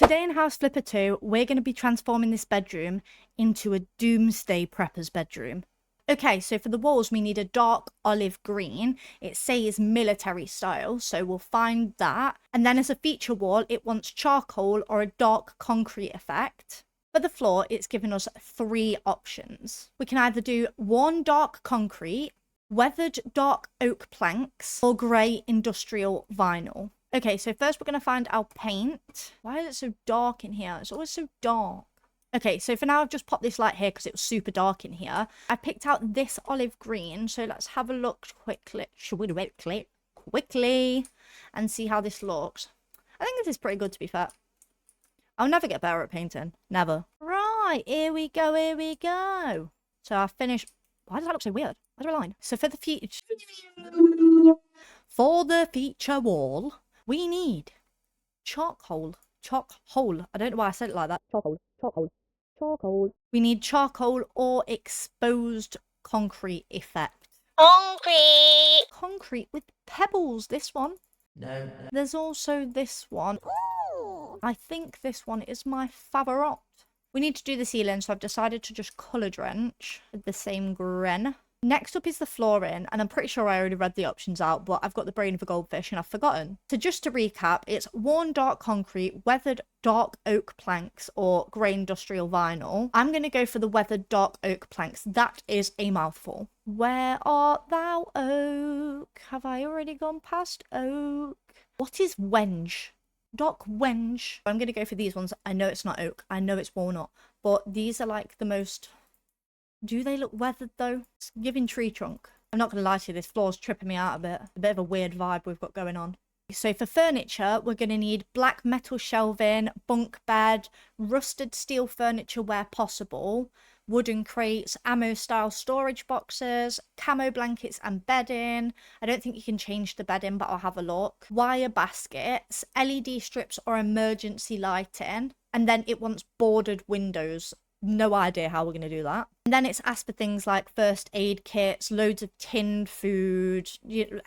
Today in House Flipper 2, we're going to be transforming this bedroom into a Doomsday prepper's bedroom. Okay, so for the walls, we need a dark olive green. It says military style, so we'll find that. And then as a feature wall, it wants charcoal or a dark concrete effect. For the floor, it's given us 3 options. We can either do worn dark concrete, weathered dark oak planks, or grey industrial vinyl. Okay, so first we're going to find our paint. Why is it so dark in here? It's always so dark. Okay, so for now I've just popped this light here because it was super dark in here. I picked out this olive green, so let's have a look quickly. Should we do it quickly and see how this looks? I think this is pretty good, to be fair. I'll never get better at painting. Never. Right, here we go, here we go. So I finished... Why does that look so weird? Why do I line? So for the feature wall, we need charcoal. I don't know why I said it like that. Charcoal. We need charcoal or exposed concrete effect. Concrete with pebbles, this one. No. There's also this one. Ooh. I think this one is my favourite. We need to do the ceiling, so I've decided to just colour drench with the same gren. Next up is the flooring, and I'm pretty sure I already read the options out, but I've got the brain of a goldfish and I've forgotten. So just to recap, it's worn dark concrete, weathered dark oak planks, or grey industrial vinyl. I'm going to go for the weathered dark oak planks. That is a mouthful. Where art thou, oak? Have I already gone past oak? What is wenge? Dark wenge. I'm going to go for these ones. I know it's not oak. I know it's walnut. But these are like the most... Do they look weathered though? It's giving tree trunk. I'm not going to lie to you, this floor's tripping me out a bit. A bit of a weird vibe we've got going on. So for furniture, we're going to need black metal shelving, bunk bed, rusted steel furniture where possible, wooden crates, ammo style storage boxes, camo blankets and bedding. I don't think you can change the bedding, but I'll have a look. Wire baskets, LED strips or emergency lighting. And then it wants bordered windows. No idea how we're going to do that. And then it's asked for things like first aid kits, loads of tinned food,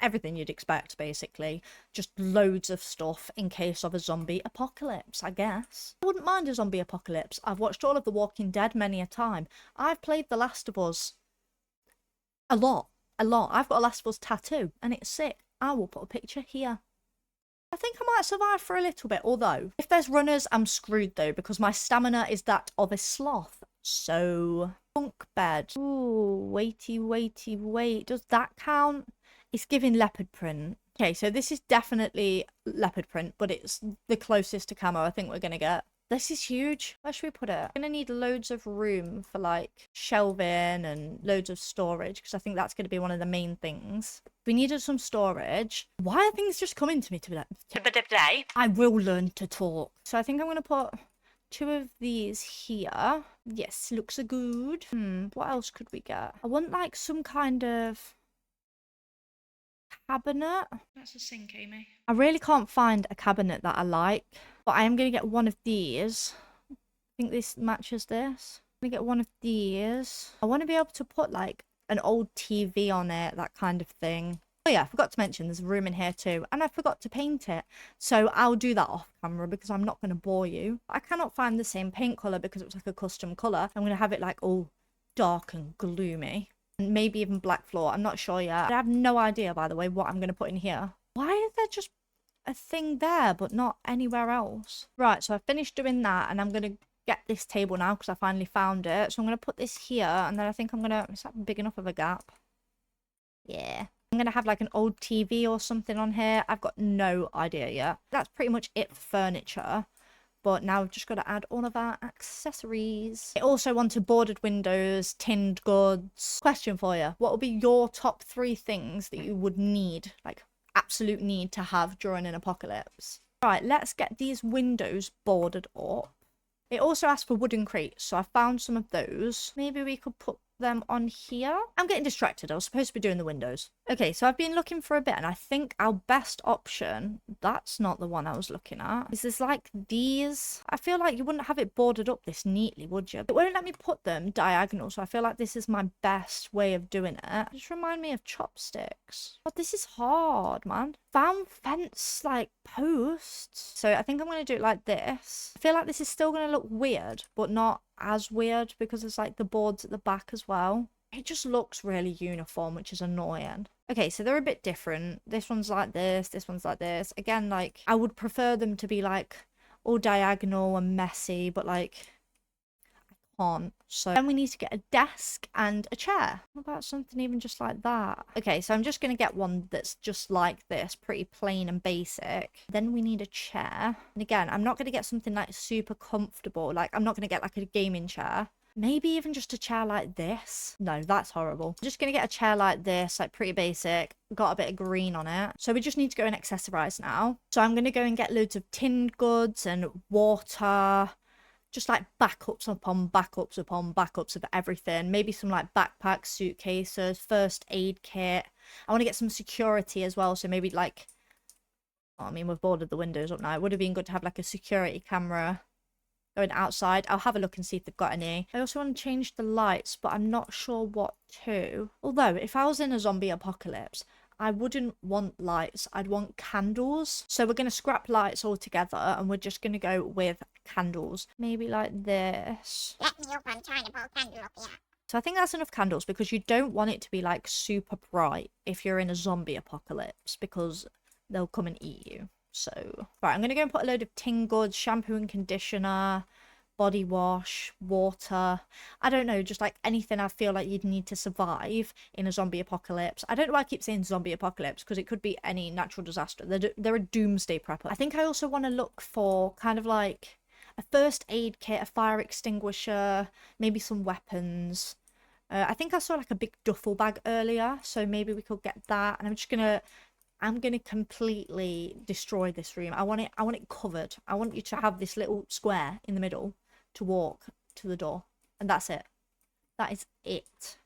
everything you'd expect, basically. Just loads of stuff in case of a zombie apocalypse, I guess. I wouldn't mind a zombie apocalypse. I've watched all of The Walking Dead many a time. I've played The Last of Us a lot. I've got a Last of Us tattoo, and it's sick. I will put a picture here. I think I might survive for a little bit, although if there's runners, I'm screwed though, because my stamina is that of a sloth. So, bunk bed. Ooh, wait. Does that count? It's giving leopard print. Okay, so this is definitely leopard print, but it's the closest to camo I think we're going to get. This is huge. Where should we put it? I'm going to need loads of room for like shelving and loads of storage because I think that's going to be one of the main things. We needed some storage. Why are things just coming to me today? I will learn to talk. So I think I'm going to put 2 of these here. Yes, looks good. What else could we get? I want like some kind of cabinet. That's a sink, Amy. I really can't find a cabinet that I like, but I am going to get one of these. I think this matches this. I'm going to get one of these. I want to be able to put like an old TV on it, that kind of thing. Oh yeah, I forgot to mention there's a room in here too, and I forgot to paint it. So I'll do that off camera because I'm not going to bore you. I cannot find the same paint colour because it was like a custom colour. I'm going to have it like all dark and gloomy. And maybe even black floor. I'm not sure yet. I have no idea, by the way, what I'm going to put in here. Why is there just a thing there but not anywhere else? Right, so I finished doing that and I'm going to get this table now because I finally found it. So I'm going to put this here and then I think I'm going to... Is that big enough of a gap? Yeah. I'm going to have like an old TV or something on here. I've got no idea yet. That's pretty much it for furniture. But now we've just got to add all of our accessories. I also wanted bordered windows, tinned goods. Question for you. What would be your top 3 things that you would need, like absolute need to have during an apocalypse? Right, let's get these windows boarded up. It also asked for wooden crates, so I found some of those. Maybe we could put them on here. I'm getting distracted. I was supposed to be doing the windows. Okay, so I've been looking for a bit, and I think our best option, that's not the one I was looking at, is there's like these. I feel like you wouldn't have it bordered up this neatly, would you? It won't let me put them diagonal, so I feel like this is my best way of doing it. Just remind me of chopsticks. But this is hard, man. Found fence like posts. So I think I'm going to do it like this. I feel like this is still going to look weird, but not as weird because there's like the boards at the back as well. It just looks really uniform, which is annoying. Okay, so they're a bit different. This one's like this one's like this. Again, like, I would prefer them to be like all diagonal and messy, but like, I can't. So then we need to get a desk and a chair. What about something even just like that? Okay, so I'm just going to get one that's just like this, pretty plain and basic. Then we need a chair. And again, I'm not going to get something like super comfortable. Like, I'm not going to get like a gaming chair. Maybe even just a chair like this. No, that's horrible. I'm just going to get a chair like this, like pretty basic. Got a bit of green on it. So we just need to go and accessorize now. So I'm going to go and get loads of tinned goods and water. Just like backups upon backups upon backups of everything. Maybe some like backpacks, suitcases, first aid kit. I want to get some security as well. So maybe like, I mean, we've boarded the windows up now. It would have been good to have like a security camera going outside. I'll have a look and see if they've got any. I also want to change the lights, but I'm not sure what to. Although, if I was in a zombie apocalypse, I wouldn't want lights. I'd want candles. So we're going to scrap lights altogether, and we're just going to go with candles. Maybe like this. Let me open trying to pull a candle up here. So I think that's enough candles because you don't want it to be like super bright if you're in a zombie apocalypse because they'll come and eat you. So, right, I'm going to go and put a load of tin goods, shampoo and conditioner, body wash, water. I don't know, just like anything I feel like you'd need to survive in a zombie apocalypse. I don't know why I keep saying zombie apocalypse because it could be any natural disaster. They're a doomsday prepper. I think I also want to look for kind of like a first aid kit, a fire extinguisher, maybe some weapons. I think I saw like a big duffel bag earlier, so maybe we could get that. And I'm gonna completely destroy this room. I want it covered. I want you to have this little square in the middle to walk to the door. And that's it. That is it.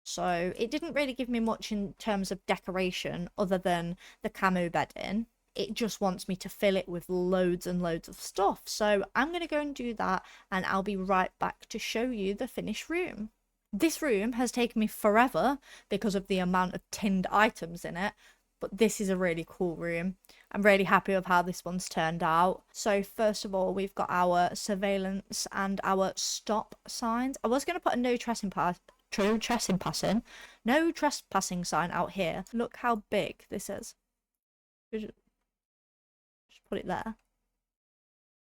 So it didn't really give me much in terms of decoration other than the camo bedding. It just wants me to fill it with loads and loads of stuff. So I'm going to go and do that, and I'll be right back to show you the finished room. This room has taken me forever because of the amount of tinned items in it. But this is a really cool room. I'm really happy with how this one's turned out. So first of all, we've got our surveillance and our stop signs. I was going to put a no trespassing sign out here. Look how big this is. Just put it there.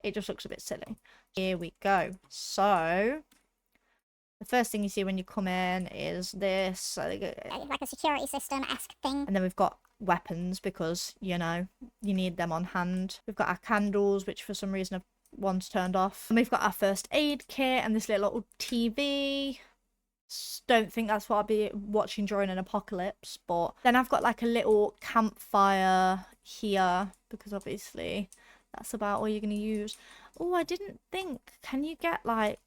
It just looks a bit silly. Here we go. So the first thing you see when you come in is this. Like a security system-esque thing. And then we've got weapons because, you know, you need them on hand. We've got our candles, which for some reason one's turned off. And we've got our first aid kit and this little TV. Don't think that's what I'll be watching during an apocalypse. But then I've got like a little campfire here because obviously that's about all you're going to use. Oh, I didn't think. Can you get like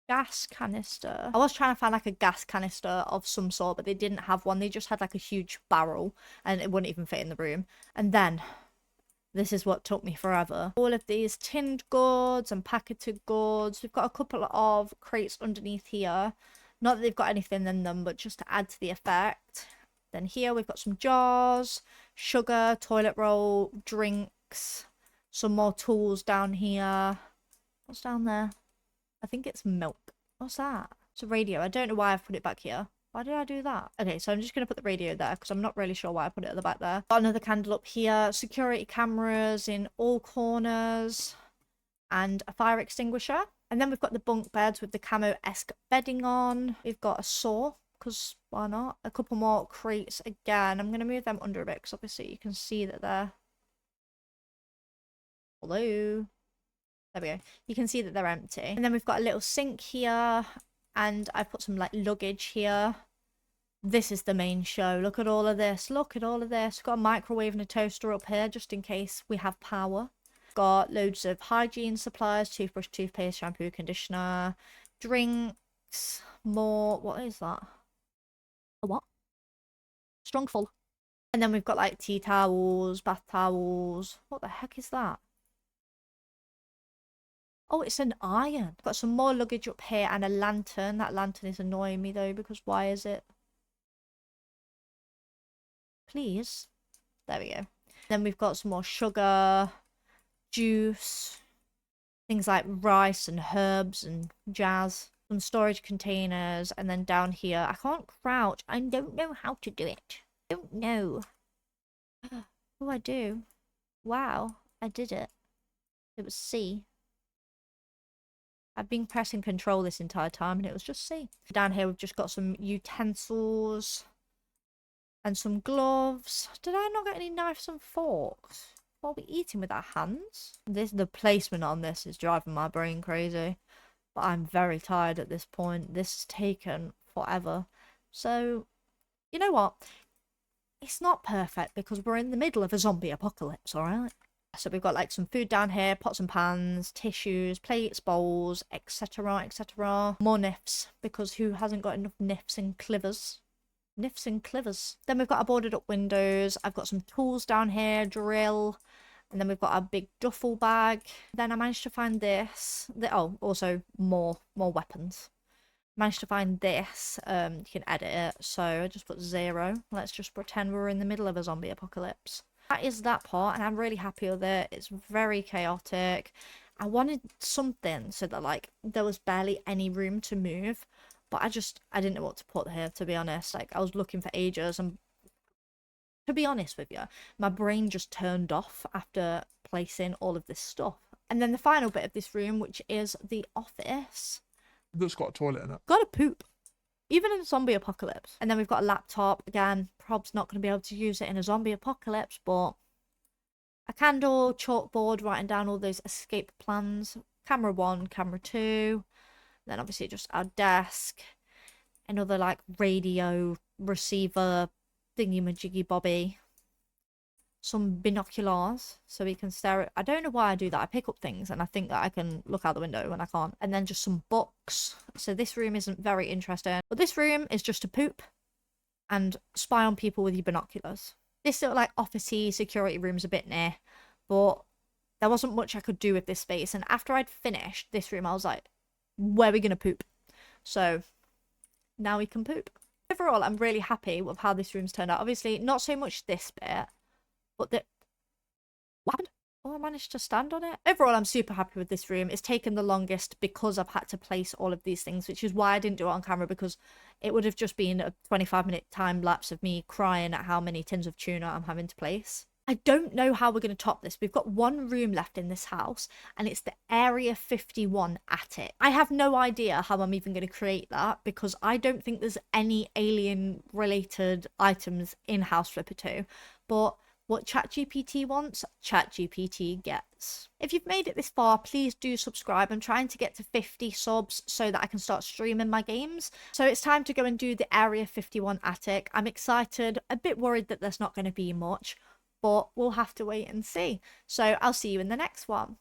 gas canister? I was trying to find like a gas canister of some sort, but they didn't have one. They just had like a huge barrel and it wouldn't even fit in the room. And then this is what took me forever. All of these tinned goods and packeted goods. We've got a couple of crates underneath here. Not that they've got anything in them, but just to add to the effect. Then here we've got some jars, sugar, toilet roll, drinks, some more tools down here. What's down there? I think it's milk. What's that? It's a radio. I don't know why I've put it back here. Why did I do that? Okay, so I'm just going to put the radio there because I'm not really sure why I put it at the back there. Got another candle up here. Security cameras in all corners. And a fire extinguisher. And then we've got the bunk beds with the camo-esque bedding on. We've got a saw because why not? A couple more crates again. I'm going to move them under a bit because obviously you can see that they're... Hello? There we go. You can see that they're empty. And then we've got a little sink here. And I've put some like luggage here. This is the main show. Look at all of this. Look at all of this. We've got a microwave and a toaster up here just in case we have power. Got loads of hygiene supplies, toothbrush, toothpaste, shampoo, conditioner. drinks, more, what is that? A what? Strong full. And then we've got like tea towels, bath towels. What the heck is that? Oh, it's an iron. Got some more luggage up here and a lantern. That lantern is annoying me though, because why is it? Please. There we go. Then we've got some more sugar, juice, things like rice and herbs and jazz. Some storage containers. And then down here, I can't crouch. I don't know how to do it. Don't know. Oh, I do. Wow, I did it. It was C. I've been pressing control this entire time and it was just C. Down here we've just got some utensils and some gloves. Did I not get any knives and forks? What are we eating with our hands? The placement on this is driving my brain crazy. But I'm very tired at this point. This has taken forever. So, you know what? It's not perfect because we're in the middle of a zombie apocalypse, alright? So we've got like some food down here, pots and pans, tissues, plates, bowls, etc, etc. More nifs, because who hasn't got enough nifs and clivers? Nifs and clivers. Then we've got our boarded up windows. I've got some tools down here, drill. And then we've got our big duffel bag. Then I managed to find this. Oh, also more weapons. Managed to find this. You can edit it. So I just put 0. Let's just pretend we're in the middle of a zombie apocalypse. That is that part, and I'm really happy with it. It's very chaotic. I wanted something so that like there was barely any room to move, but I didn't know what to put here, to be honest. Like I was looking for ages, and to be honest with you, my brain just turned off after placing all of this stuff. And then the final bit of this room, which is the office. That's got a toilet in it. Gotta poop. Even in a zombie apocalypse. And then we've got a laptop. Again, Prob's not going to be able to use it in a zombie apocalypse, but a candle, chalkboard, writing down all those escape plans. Camera 1, camera 2. Then obviously just our desk. Another like radio receiver thingy-majiggy bobby. Some binoculars so we can stare at. I don't know why I do that. I pick up things and I think that I can look out the window when I can't. And then just some books. So this room isn't very interesting. But this room is just to poop and spy on people with your binoculars. This little like officey security room's a bit near, but there wasn't much I could do with this space. And after I'd finished this room, I was like, where are we gonna poop? So now we can poop. Overall, I'm really happy with how this room's turned out. Obviously, not so much this bit. But what happened? Oh, I managed to stand on it. Overall, I'm super happy with this room. It's taken the longest because I've had to place all of these things, which is why I didn't do it on camera, because it would have just been a 25-minute time lapse of me crying at how many tins of tuna I'm having to place. I don't know how we're going to top this. We've got one room left in this house, and it's the Area 51 attic. I have no idea how I'm even going to create that, because I don't think there's any alien-related items in House Flipper 2, but what ChatGPT wants, ChatGPT gets. If you've made it this far, please do subscribe. I'm trying to get to 50 subs so that I can start streaming my games. So it's time to go and do the Area 51 attic. I'm excited, a bit worried that there's not going to be much, but we'll have to wait and see. So I'll see you in the next one.